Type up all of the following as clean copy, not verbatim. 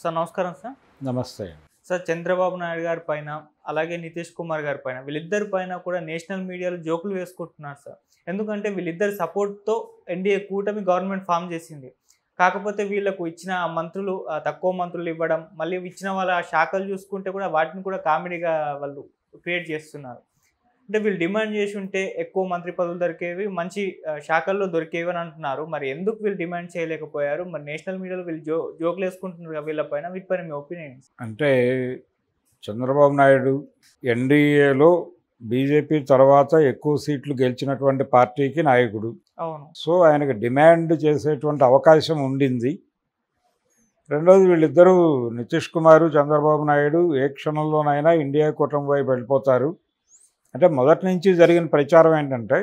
Sir నమస్కారం sir. నమస్తే. Sir Chandrababu Naidu గారి పైన అలాగే నితీష్ కుమార్ గారి పైన వీళ్ళిద్దరి పైన కూడా నేషనల్ మీడియాలో జోకులు వేసుకుంటున్నారు సార్. ఎందుకంటే వీళ్ళిద్దరి సపోర్ట్తో ఎన్డీఏ కూటమి గవర్నమెంట్ ఫామ్ చేసింది. కాకపోతే వీళ్ళకు ఇచ్చిన మంత్రులు తక్కువ మంత్రులు ఇవ్వడం, మళ్ళీ ఇచ్చిన వాళ్ళ శాఖలు చూసుకుంటే కూడా వాటిని కూడా కామెడీగా వాళ్ళు క్రియేట్ చేస్తున్నారు. అంటే వీళ్ళు డిమాండ్ చేసి ఉంటే ఎక్కువ మంత్రి పదవులు దొరికేవి, మంచి శాఖల్లో దొరికేవి అని అంటున్నారు. మరి ఎందుకు వీళ్ళు డిమాండ్ చేయలేకపోయారు? మరి నేషనల్ మీడియాలో వీళ్ళు జోకులు వేసుకుంటున్నారు వీళ్ళపైన, వీటిపైన మీ ఒపీనియన్? అంటే చంద్రబాబు నాయుడు ఎన్డీఏలో బీజేపీ తర్వాత ఎక్కువ సీట్లు గెలిచినటువంటి పార్టీకి నాయకుడు. అవును. సో ఆయనకు డిమాండ్ చేసేటువంటి అవకాశం ఉండింది. రెండోది, వీళ్ళిద్దరూ నితీష్ కుమారు, చంద్రబాబు నాయుడు ఏ క్షణంలోనైనా ఇండియా కూటమి వైపు వెళ్ళిపోతారు. అంటే మొదటి నుంచి జరిగిన ప్రచారం ఏంటంటే,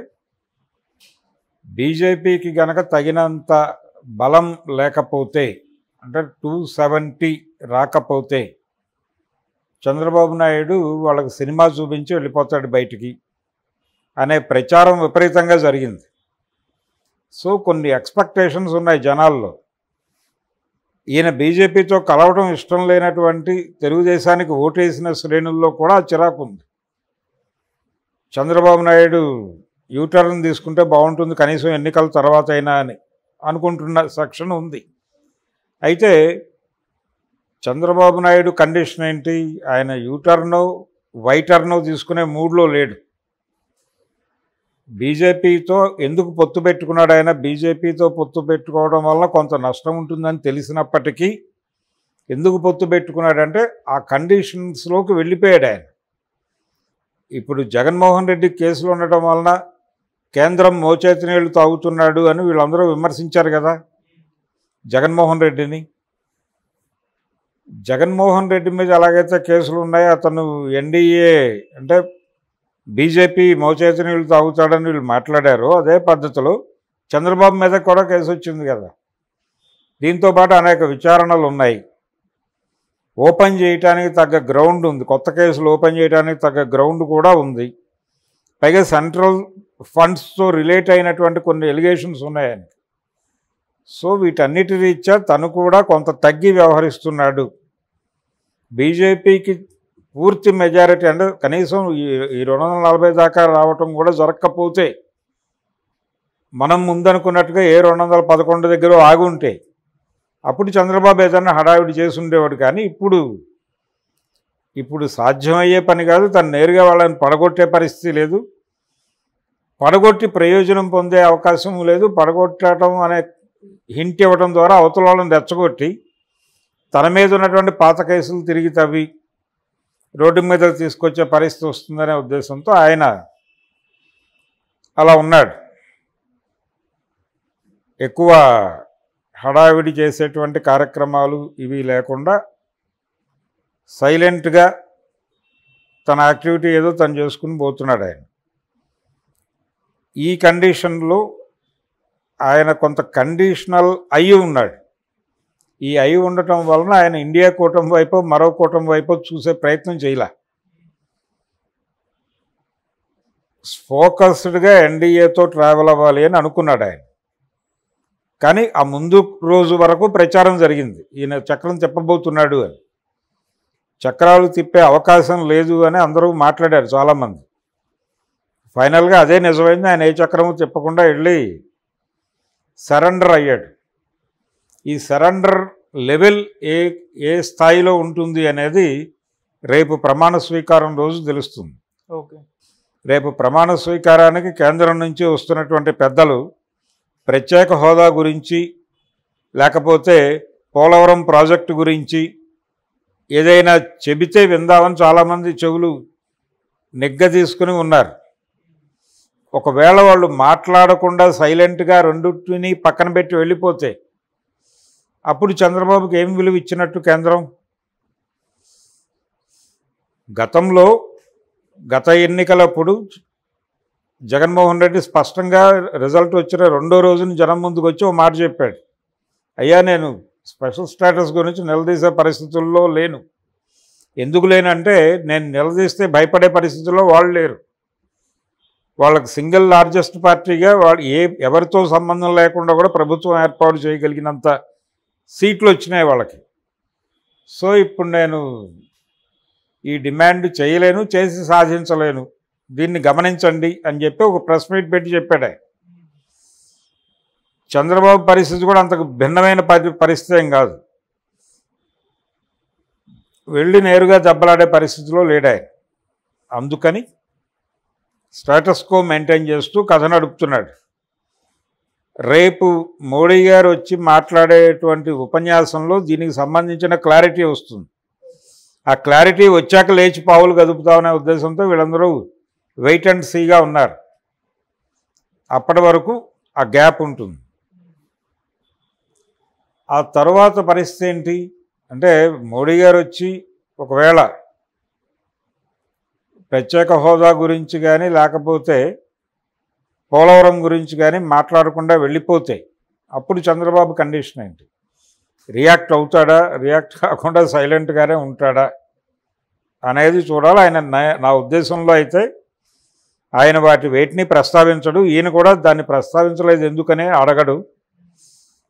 బీజేపీకి గనక తగినంత బలం లేకపోతే, అంటే 270 రాకపోతే చంద్రబాబు నాయుడు వాళ్ళకి సినిమా చూపించి వెళ్ళిపోతాడు బయటికి అనే ప్రచారం విపరీతంగా జరిగింది. సో కొన్ని ఎక్స్పెక్టేషన్స్ ఉన్నాయి జనాల్లో. ఈయన బీజేపీతో కలవడం ఇష్టం లేనటువంటి తెలుగుదేశానికి ఓటేసిన శ్రేణుల్లో కూడా చిరాకు ఉంది. చంద్రబాబు నాయుడు యూటర్న్ తీసుకుంటే బాగుంటుంది కనీసం ఎన్నికల తర్వాత అయినా అని అనుకుంటున్న సెక్షన్ ఉంది. అయితే చంద్రబాబు నాయుడు కండిషన్ ఏంటి? ఆయన యూటర్నో వైటర్నో తీసుకునే మూడ్లో లేడు. బీజేపీతో ఎందుకు పొత్తు పెట్టుకున్నాడు ఆయన? బీజేపీతో పొత్తు పెట్టుకోవడం వల్ల కొంత నష్టం ఉంటుందని తెలిసినప్పటికీ ఎందుకు పొత్తు పెట్టుకున్నాడంటే ఆ కండిషన్స్లోకి వెళ్ళిపోయాడు ఆయన. ఇప్పుడు జగన్మోహన్ రెడ్డి కేసులు ఉండటం వలన కేంద్రం మోచేతి నీళ్లు తాగుతున్నాడు అని వీళ్ళందరూ విమర్శించారు కదా జగన్మోహన్ రెడ్డిని. జగన్మోహన్ రెడ్డి మీద ఎలాగైతే కేసులు ఉన్నాయో, అతను ఎన్డీఏ అంటే బీజేపీ మోచేతి నీళ్లు తాగుతాడని వీళ్ళు మాట్లాడారో అదే పద్ధతిలో చంద్రబాబు మీద కూడా కేసు వచ్చింది కదా. దీంతోపాటు అనేక విచారణలు ఉన్నాయి. ఓపెన్ చేయడానికి తగ్గ గ్రౌండ్ ఉంది, కొత్త కేసులు ఓపెన్ చేయడానికి తగ్గ గ్రౌండ్ కూడా ఉంది. పైగా సెంట్రల్ ఫండ్స్తో రిలేట్ అయినటువంటి కొన్ని ఎలిగేషన్స్ ఉన్నాయని. సో వీటన్నిటి రీత్యా తను కూడా కొంత తగ్గి వ్యవహరిస్తున్నాడు. బీజేపీకి పూర్తి మెజారిటీ అంటే కనీసం ఈ 240 దాకా రావటం కూడా జరగకపోతే, మనం ముందనుకున్నట్టుగా ఏ 211 దగ్గర ఆగుంటే అప్పుడు చంద్రబాబు ఏదన్నా హడావిడి చేసి ఉండేవాడు. కానీ ఇప్పుడు సాధ్యమయ్యే పని కాదు. తను నేరుగా వాళ్ళని పడగొట్టే పరిస్థితి లేదు, పడగొట్టి ప్రయోజనం పొందే అవకాశం లేదు. పడగొట్టడం అనే హింట్ ఇవ్వడం ద్వారా అవతల వాళ్ళని రెచ్చగొట్టి తన మీద ఉన్నటువంటి పాత కేసులు తిరిగి తవ్వి రోడ్డు మీద తీసుకొచ్చే పరిస్థితి వస్తుందనే ఉద్దేశంతో ఆయన అలా ఉన్నాడు. ఎక్కువ హడావిడి చేసేటువంటి కార్యక్రమాలు ఇవి లేకుండా సైలెంట్గా తన యాక్టివిటీ ఏదో తను చేసుకుని పోతున్నాడు ఆయన. ఈ కండిషన్లో ఆయన కొంత కండిషనల్ అయి ఉన్నాడు. ఈ అయి ఉండటం వలన ఆయన ఇండియా కూటమి వైపు మరో కూటమి వైపు చూసే ప్రయత్నం చేయలే. ఫోకస్డ్గా ఎన్డీఏతో ట్రావెల్ అవ్వాలి అని అనుకున్నాడు ఆయన. కానీ ఆ ముందు రోజు వరకు ప్రచారం జరిగింది ఈయన చక్రం తిప్పబోతున్నాడు అని. చక్రాలు తిప్పే అవకాశం లేదు అని అందరూ మాట్లాడారు చాలామంది. ఫైనల్గా అదే నిజమైంది. ఆయన ఏ చక్రము తిప్పకుండా వెళ్ళి సరెండర్ అయ్యాడు. ఈ సరెండర్ లెవెల్ ఏ స్థాయిలో ఉంటుంది అనేది రేపు ప్రమాణ స్వీకారం రోజు తెలుస్తుంది. ఓకే. రేపు ప్రమాణ స్వీకారానికి కేంద్రం నుంచి వస్తున్నటువంటి పెద్దలు ప్రత్యేక హోదా గురించి, లేకపోతే పోలవరం ప్రాజెక్టు గురించి ఏదైనా చెబితే విందామని చాలామంది చెవులు నెగ్గదీసుకుని ఉన్నారు. ఒకవేళ వాళ్ళు మాట్లాడకుండా సైలెంట్గా రెండింటిని పక్కన పెట్టి వెళ్ళిపోతే అప్పుడు చంద్రబాబుకి ఏం విలువ ఇచ్చినట్టు కేంద్రం? గత ఎన్నికలప్పుడు జగన్మోహన్ రెడ్డి స్పష్టంగా రిజల్ట్ వచ్చిన రెండో రోజున జనం ముందుకు వచ్చి ఓ మాట చెప్పాడు. అయ్యా, నేను స్పెషల్ స్టేటస్ గురించి నిలదీసే పరిస్థితుల్లో లేను. ఎందుకు లేనంటే, నేను నిలదీస్తే భయపడే పరిస్థితుల్లో వాళ్ళు లేరు. వాళ్ళకి సింగిల్ లార్జెస్ట్ పార్టీగా వాళ్ళు ఎవరితో సంబంధం లేకుండా కూడా ప్రభుత్వం ఏర్పాటు చేయగలిగినంత సీట్లు వచ్చినాయి వాళ్ళకి. సో ఇప్పుడు నేను ఈ డిమాండ్ చేయలేను, చేసి సాధించలేను, దీన్ని గమనించండి అని చెప్పి ఒక ప్రెస్ మీట్ పెట్టి చెప్పాడు ఆయన. చంద్రబాబు పరిస్థితి కూడా అంతకు భిన్నమైన పరిస్థితి ఏం కాదు. వెళ్ళి నేరుగా దెబ్బలాడే పరిస్థితిలో లేడు ఆయన. అందుకని స్టేటస్ కో మెయింటైన్ చేస్తూ కథ నడుపుతున్నాడు. రేపు మోడీ గారు వచ్చి మాట్లాడేటువంటి ఉపన్యాసంలో దీనికి సంబంధించిన క్లారిటీ వస్తుంది. ఆ క్లారిటీ వచ్చాక లేచి పావులు కదుపుతామనే ఉద్దేశంతో వీళ్ళందరూ వెయిట్ అండ్ సీగా ఉన్నారు. అప్పటి వరకు ఆ గ్యాప్ ఉంటుంది. ఆ తర్వాత పరిస్థితి ఏంటి అంటే, మోడీ గారు వచ్చి ఒకవేళ ప్రత్యేక హోదా గురించి కానీ లేకపోతే పోలవరం గురించి కానీ మాట్లాడకుండా వెళ్ళిపోతే అప్పుడు చంద్రబాబు కండిషన్ ఏంటి? రియాక్ట్ అవుతాడా, రియాక్ట్ కాకుండా సైలెంట్గానే ఉంటాడా అనేది చూడాలి. ఆయన నా ఉద్దేశంలో అయితే ఆయన వాటి వేటిని ప్రస్తావించడు. ఈయన కూడా దాన్ని ప్రస్తావించలేదు ఎందుకనే అడగడు.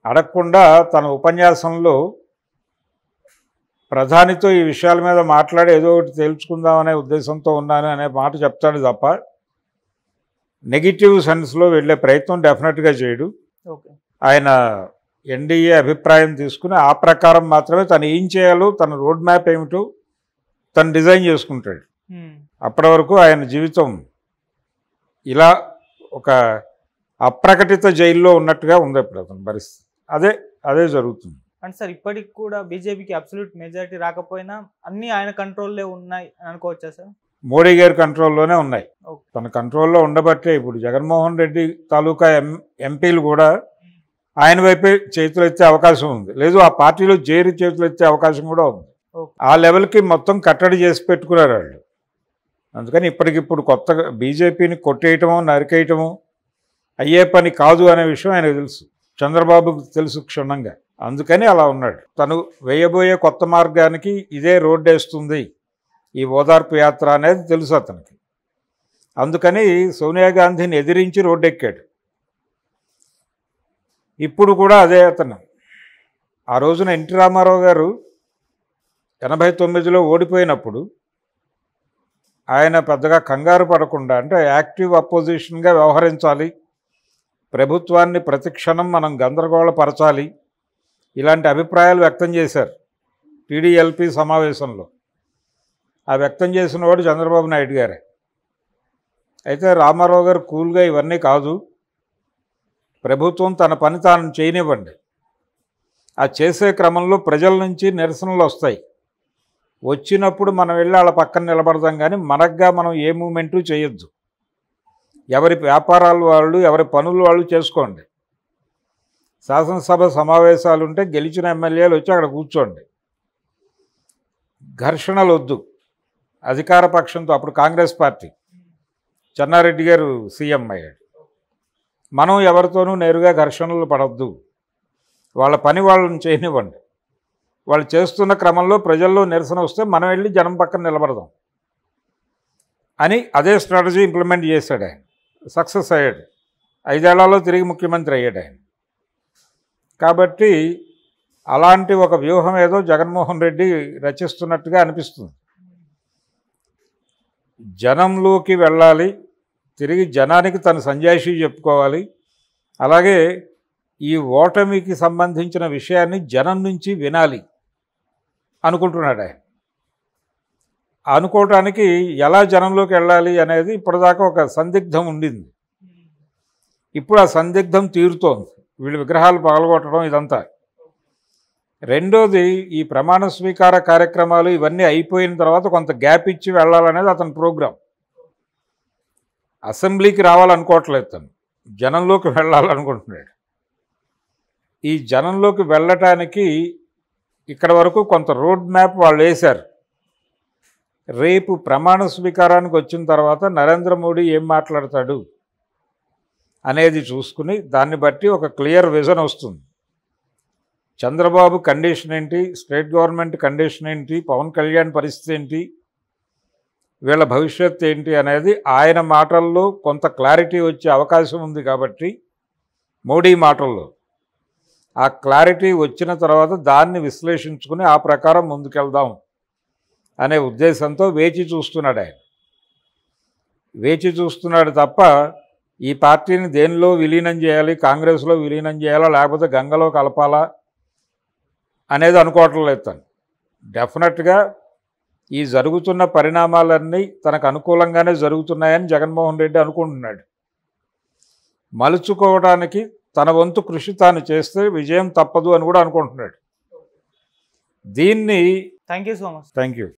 అడగకుండా తన ఉపన్యాసంలో ప్రధానితో ఈ విషయాల మీద మాట్లాడి ఏదో ఒకటి తేల్చుకుందామనే ఉద్దేశంతో ఉన్నాను అనే మాట చెప్తాడు తప్ప నెగిటివ్ సెన్స్లో వెళ్ళే ప్రయత్నం డెఫినెట్గా చేయడు. ఆయన ఎన్డీఏ అభిప్రాయం తీసుకుని ఆ ప్రకారం మాత్రమే తను ఏం చేయాలో, తన రోడ్ మ్యాప్ ఏమిటో తను డిజైన్ చేసుకుంటాడు. అప్పటి వరకు ఆయన జీవితం ఇలా ఒక అప్రకటిత జైల్లో ఉన్నట్టుగా ఉంది ఇప్పుడు అతని పరిస్థితి. అదే జరుగుతుంది. అంటే సార్ ఇప్పటికి కూడా బీజేపీకి అబ్సల్యూట్ మెజారిటీ రాకపోయినా అన్నీ ఆయన కంట్రోల్లో ఉన్నాయి అనుకోవచ్చా సార్? మోడీ గారి కంట్రోల్లోనే ఉన్నాయి. తన కంట్రోల్లో ఉండబట్టే ఇప్పుడు జగన్మోహన్ రెడ్డి తాలూకా ఎంపీలు కూడా ఆయన వైపే చేతులు ఎత్తే అవకాశం ఉంది. లేదు ఆ పార్టీలో చేరి చేతులు ఎత్తే అవకాశం కూడా ఉంది. ఆ లెవెల్కి మొత్తం కట్టడి చేసి పెట్టుకున్నారు వాళ్ళు. అందుకని ఇప్పటికిప్పుడు కొత్తగా బీజేపీని కొట్టేయటమో నరికేయటమో అయ్యే పని కాదు అనే విషయం ఆయనకు తెలుసు, చంద్రబాబుకు తెలుసు క్షుణ్ణంగా. అందుకని అలా ఉన్నాడు. తను వేయబోయే కొత్త మార్గానికి ఇదే రోడ్డు వేస్తుంది ఈ ఓదార్పు యాత్ర అనేది తెలుసు అతనికి. అందుకని సోనియా గాంధీని ఎదిరించి రోడ్డెక్కాడు. ఇప్పుడు కూడా అదే అతను. ఆ రోజున ఎన్టీ రామారావు గారు 89లో ఓడిపోయినప్పుడు ఆయన పెద్దగా కంగారు పడకుండా, అంటే యాక్టివ్ అపోజిషన్గా వ్యవహరించాలి, ప్రభుత్వాన్ని ప్రతిక్షణం మనం గందరగోళపరచాలి, ఇలాంటి అభిప్రాయాలు వ్యక్తం చేశారు టీడీఎల్పీ సమావేశంలో. ఆ వ్యక్తం చేసిన వాడు చంద్రబాబు నాయుడు గారే. అయితే రామారావు గారు కూల్గా ఇవన్నీ కాదు, ప్రభుత్వం తన పని తాను చేయనివ్వండి, ఆ చేసే క్రమంలో ప్రజల నుంచి నిరసనలు వస్తాయి, వచ్చినప్పుడు మనం వెళ్ళి వాళ్ళ పక్కన నిలబడదాం, కానీ మనగ్గా మనం ఏ మూమెంటు చేయొద్దు, ఎవరి వ్యాపారాలు వాళ్ళు ఎవరి పనులు వాళ్ళు చేసుకోండి, శాసనసభ సమావేశాలు ఉంటే గెలిచిన ఎమ్మెల్యేలు వచ్చి అక్కడ కూర్చోండి, ఘర్షణలు వద్దు అధికార పక్షంతో. అప్పుడు కాంగ్రెస్ పార్టీ చెన్నారెడ్డి గారు సీఎం అయ్యాడు. మనం ఎవరితోనూ నేరుగా ఘర్షణలు పడద్దు, వాళ్ళ పని వాళ్ళని చేయనివ్వండి, వాళ్ళు చేస్తున్న క్రమంలో ప్రజల్లో నిరసన వస్తే మనం వెళ్ళి జనం పక్కన నిలబడదాం అని అదే స్ట్రాటజీ ఇంప్లిమెంట్ చేశాడు ఆయన. సక్సెస్ అయ్యాడు. 5 ఏళ్లలో తిరిగి ముఖ్యమంత్రి అయ్యాడు ఆయన. కాబట్టి అలాంటి ఒక వ్యూహం ఏదో జగన్మోహన్ రెడ్డి రచిస్తున్నట్టుగా అనిపిస్తుంది. జనంలోకి వెళ్ళాలి, తిరిగి జనానికి తన సంజాయిషీ చెప్పుకోవాలి, అలాగే ఈ ఓటమికి సంబంధించిన విషయాన్ని జనం నుంచి వినాలి అనుకుంటున్నాడు ఆయన. అనుకోవటానికి ఎలా జనంలోకి వెళ్ళాలి అనేది ఇప్పటిదాకా ఒక సందిగ్ధం ఉండింది. ఇప్పుడు ఆ సందిగ్ధం తీరుతోంది. వీళ్ళు విగ్రహాలు పగలగొట్టడం ఇదంతా. రెండోది, ఈ ప్రమాణ స్వీకార కార్యక్రమాలు ఇవన్నీ అయిపోయిన తర్వాత కొంత గ్యాప్ ఇచ్చి వెళ్ళాలనేది అతని ప్రోగ్రాం. అసెంబ్లీకి రావాలనుకోవట్లేదు, తను జనంలోకి వెళ్ళాలనుకుంటున్నాడు. ఈ జనంలోకి వెళ్ళటానికి ఇక్కడ వరకు కొంత రోడ్ మ్యాప్ వాళ్ళు వేశారు. రేపు ప్రమాణ స్వీకారానికి వచ్చిన తర్వాత నరేంద్ర మోడీ ఏం మాట్లాడతాడు అనేది చూసుకుని దాన్ని బట్టి ఒక క్లియర్ విజన్ వస్తుంది. చంద్రబాబు కండిషన్ ఏంటి, స్టేట్ గవర్నమెంట్ కండిషన్ ఏంటి, పవన్ కళ్యాణ్ పరిస్థితి ఏంటి, వీళ్ళ భవిష్యత్తు ఏంటి అనేది ఆయన మాటల్లో కొంత క్లారిటీ వచ్చే అవకాశం ఉంది. కాబట్టి మోడీ మాటల్లో ఆ క్లారిటీ వచ్చిన తర్వాత దాన్ని విశ్లేషించుకుని ఆ ప్రకారం ముందుకెళ్దాం అనే ఉద్దేశంతో వేచి చూస్తున్నాడు ఆయన. వేచి చూస్తున్నాడు తప్ప ఈ పార్టీని దేనిలో విలీనం చేయాలి, కాంగ్రెస్లో విలీనం చేయాలా లేకపోతే గంగలో కలపాలా అనేది అనుకోవటం లేదు తను. డెఫినెట్గా ఈ జరుగుతున్న పరిణామాలన్నీ తనకు అనుకూలంగానే జరుగుతున్నాయని జగన్మోహన్ రెడ్డి అనుకుంటున్నాడు. మలుచుకోవడానికి తన వంతు కృషి తాను చేస్తే విజయం తప్పదు అని కూడా అనుకుంటున్నాడు. దీన్ని thank you so much. Thank you.